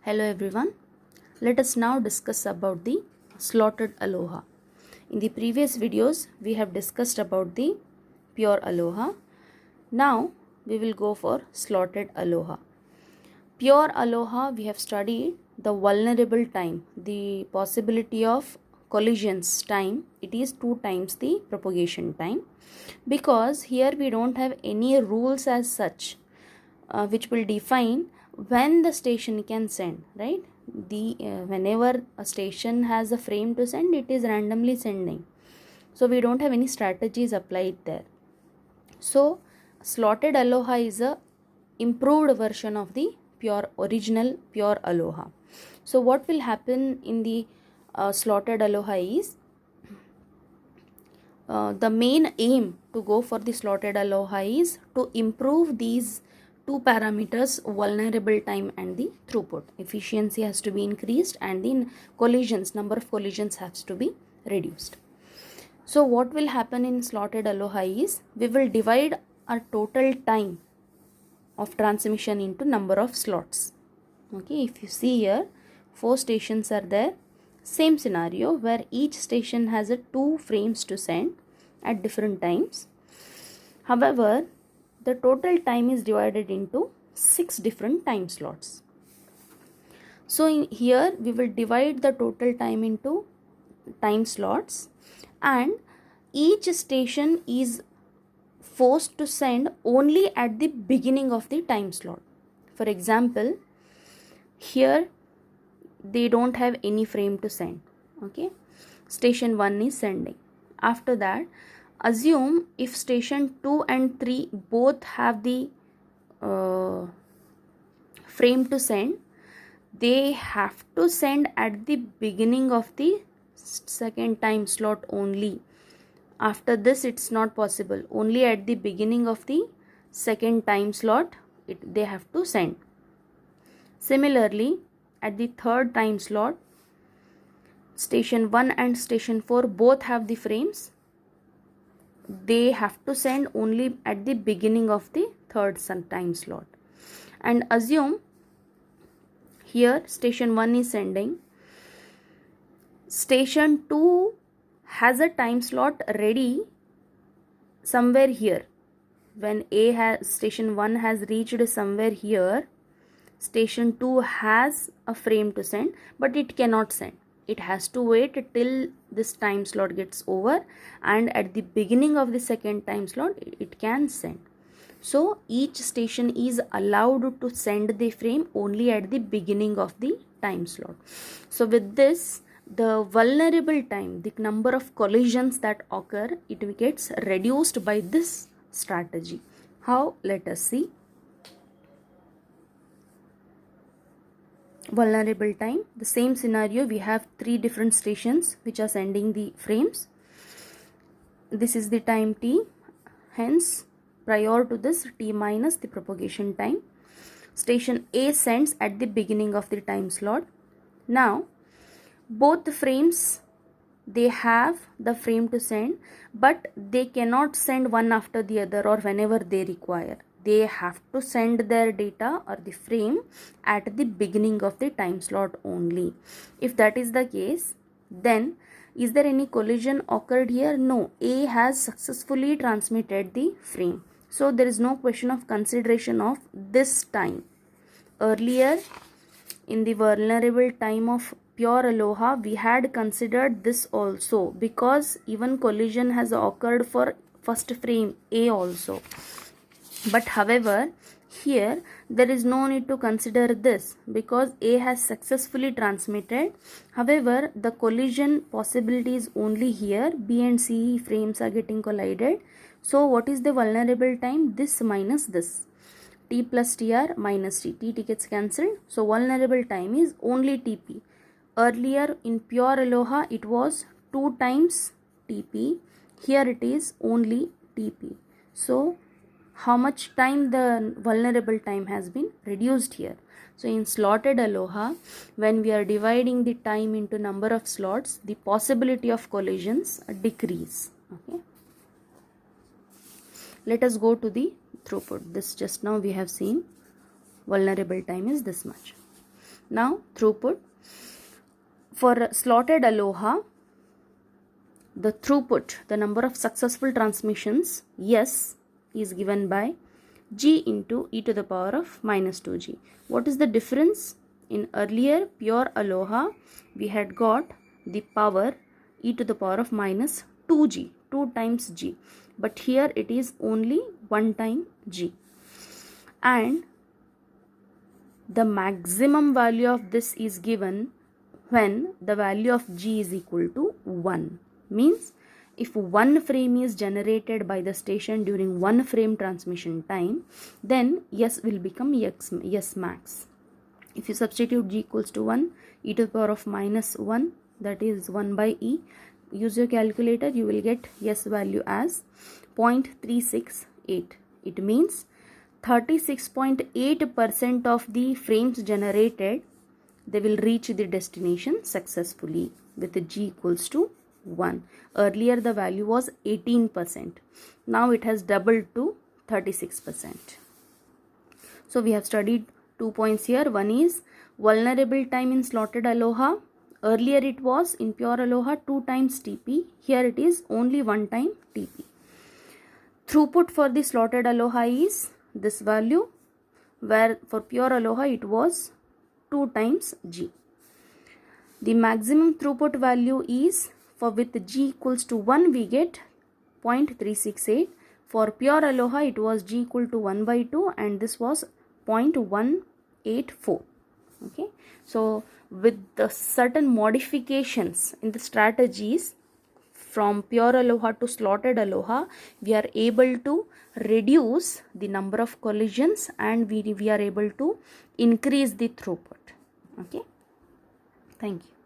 Hello everyone. Let us now discuss about the slotted aloha. In the previous videos we have discussed about the pure aloha. Now we will go for slotted aloha. Pure aloha we have studied the vulnerable time, the possibility of collisions time. It is 2 times the propagation time, because here we don't have any rules as such which will define when the station can send, right? Whenever a station has a frame to send, it is randomly sending, so we don't have any strategies applied there. So slotted aloha is a improved version of the original pure aloha. So what will happen in the slotted aloha is, the main aim to go for the slotted aloha is to improve these two parameters, vulnerable time and the throughput. Efficiency has to be increased and the number of collisions has to be reduced. So what will happen in slotted aloha is, we will divide our total time of transmission into number of slots. Okay, if you see here, 4 stations are there. Same scenario where each station has 2 frames to send at different times. However, the total time is divided into 6 different time slots. So here we will divide the total time into time slots, and each station is forced to send only at the beginning of the time slot. For example, here they don't have any frame to send. Okay, station 1 is sending. After that, assume if station 2 and 3 both have the frame to send, they have to send at the beginning of the second time slot only. After this it's not possible. Only at the beginning of the second time slot they have to send. Similarly, at the third time slot, station 1 and station 4 both have the frames. They have to send only at the beginning of the third time slot. And assume here station 1 is sending, station 2 has a time slot ready somewhere here. When station 1 has reached somewhere here, station 2 has a frame to send, but it cannot send. It has to wait till this time slot gets over, and at the beginning of the second time slot it can send. So each station is allowed to send the frame only at the beginning of the time slot. So with this, the vulnerable time, the number of collisions that occur, it gets reduced by this strategy. How? Let us see. Vulnerable time, the same scenario, we have 3 different stations which are sending the frames. This is the time t, hence prior to this t minus the propagation time. Station A sends at the beginning of the time slot. Now both the frames, they have the frame to send, but they cannot send one after the other or whenever they require. They have to send their data or the frame at the beginning of the time slot only. If that is the case, then is there any collision occurred here? No, A has successfully transmitted the frame. So there is no question of consideration of this time. Earlier in the vulnerable time of pure aloha, we had considered this also, because even collision has occurred for first frame A also. But however, here there is no need to consider this, because A has successfully transmitted. However, the collision possibility is only here. B and C frames are getting collided. So what is the vulnerable time? This minus this. T plus TR minus T. T gets cancelled. So vulnerable time is only TP. Earlier in pure aloha it was 2 times TP. Here it is only TP. So how much time the vulnerable time has been reduced here? So in slotted aloha, when we are dividing the time into number of slots, the possibility of collisions decrease. Okay. Let us go to the throughput. This just now we have seen vulnerable time is this much. Now throughput. For slotted Aloha, the throughput, the number of successful transmissions, S, is given by G into e to the power of minus 2G. What is the difference? In earlier pure Aloha, we had got the power e to the power of minus 2G, 2 times G. But here it is only 1 time G. And the maximum value of this is given when the value of G is equal to 1. Means if one frame is generated by the station during one frame transmission time, then S will become S max. If you substitute G equals to 1, e to the power of minus 1, that is 1 by E, use your calculator, you will get S value as 0.368. It means 36.8% of the frames generated, they will reach the destination successfully with the G equals to 1. Earlier the value was 18%. Now it has doubled to 36%. So we have studied 2 points here. One is vulnerable time in slotted Aloha. Earlier it was in pure Aloha 2 times TP. Here it is only 1 time TP. Throughput for the slotted Aloha is this value, where for pure Aloha it was 2 times G. The maximum throughput value is, for with G equals to 1 we get 0.368. For pure Aloha it was G equal to 1 by 2 and this was 0.184. Okay, so with the certain modifications in the strategies from pure Aloha to slotted Aloha, we are able to reduce the number of collisions and we are able to increase the throughput. Okay, thank you.